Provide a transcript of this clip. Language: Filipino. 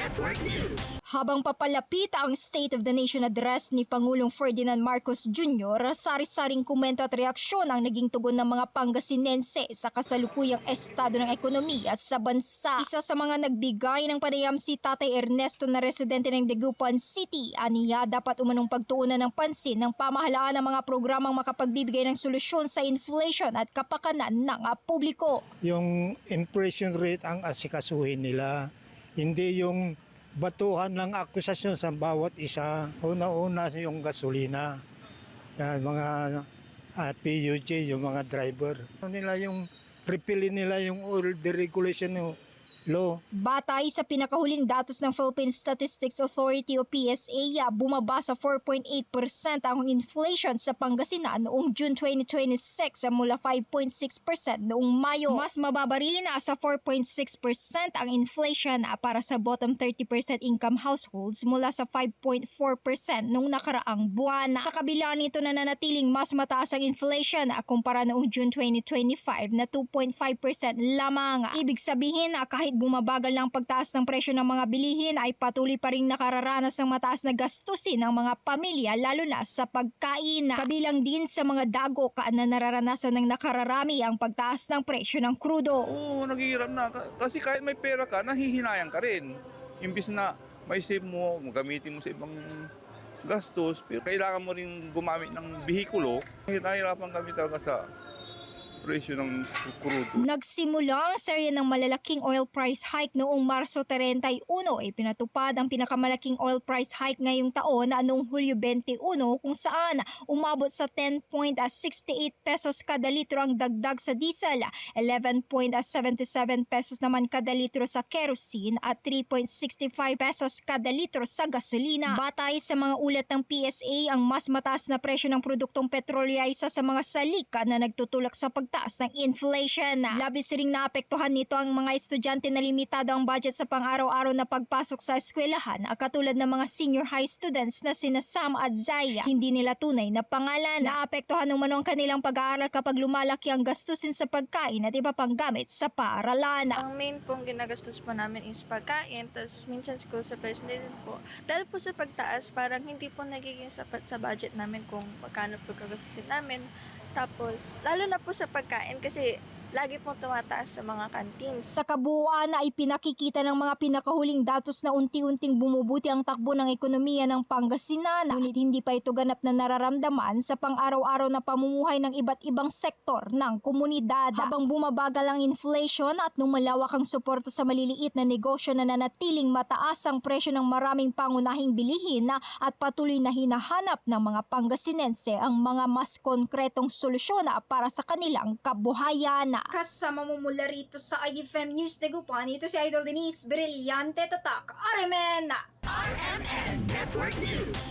Network News. Habang papalapit ang State of the Nation Address ni Pangulong Ferdinand Marcos Jr., sari-saring komento at reaksyon ang naging tugon ng mga Pangasinense sa kasalukuyang estado ng ekonomiya sa bansa. Isa sa mga nagbigay ng panayam si Tatay Ernesto na residente ng Dagupan City. Aniya dapat umanong pagtuunan ng pansin ng pamahalaan ng mga programang makapagbibigay ng solusyon sa inflation at kapakanan ng publiko. Yung inflation rate ang asikasuhin nila, hindi yung batuhan ng akusasyon sa bawat isa. Una-una yung gasolina, yan, mga PUJ, yung mga driver. Nila yung repealin nila yung oil deregulation law. Batay sa pinakahuling datos ng Philippine Statistics Authority o PSA, bumaba sa 4.8% ang inflation sa Pangasinan noong June 2026 mula 5.6% noong Mayo. Mas mababa rin na sa 4.6% ang inflation para sa bottom 30% income households mula sa 5.4% noong nakaraang buwan. Sa kabila nito, nananatiling mas mataas ang inflation kumpara noong June 2025 na 2.5% lamang. Ibig sabihin kahit bumabagal ng pagtaas ng presyo ng mga bilihin ay patuloy pa rin nakararanas ng mataas na gastusin ng mga pamilya lalo na sa pagkain. Kabilang din sa mga dagok na nararanasan ng nakararami ang pagtaas ng presyo ng krudo. Oo, naghihirap na. Kasi kahit may pera ka, nahihinayang ka rin. Imbis na may save mo, gamitin mo sa ibang gastos, pero kailangan mo rin gumamit ng bihikulo. Nahihirapan kami talaga sa presyo ng crudo. Nagsimula ang serye ng malalaking oil price hike noong Marso 31. Pinatupad ang pinakamalaking oil price hike ngayong taon noong Hulyo 21 kung saan umabot sa 10.68 pesos kada litro ang dagdag sa diesel, 11.77 pesos naman kada litro sa kerosene at 3.65 pesos kada litro sa gasolina. Batay sa mga ulat ng PSA, ang mas mataas na presyo ng produktong petrolyo ay isa sa mga salika na nagtutulak sa pagtaas ng inflation. Labis ring naapektuhan nito ang mga estudyante na limitado ang budget sa pang-araw-araw na pagpasok sa eskwelahan, katulad ng mga senior high students na sina Sam at Zaya. Hindi nila tunay na pangalan. Naapektuhan naman ang kanilang pag-aaral kapag lumalaki ang gastusin sa pagkain at iba pang gamit sa paaralan. Ang main pong ginagastos po namin is pagkain, tapos minsan school supplies din po. Dahil po sa pagtaas, parang hindi po nagiging sapat sa budget namin kung magkano po gagastusin namin. Tapos, lalo na po sa pagkain kasi lagi pong tumataas sa mga canteens. Sa kabuuan ay pinakikita ng mga pinakahuling datos na unti-unting bumubuti ang takbo ng ekonomiya ng Pangasinan. Ngunit hindi pa ito ganap na nararamdaman sa pang-araw-araw na pamumuhay ng iba't ibang sektor ng komunidad. Habang bumabagal ang inflation at lumalawak ang suporta sa maliliit na negosyo, na nanatiling mataas ang presyo ng maraming pangunahing bilihin at patuloy na hinahanap ng mga Pangasinense ang mga mas konkretong solusyon para sa kanilang kabuhayan. Kasama mo mula rito sa IFM News Dagupan, ito si Idol Denise Brillante Tatak, RMN! RMN Network News.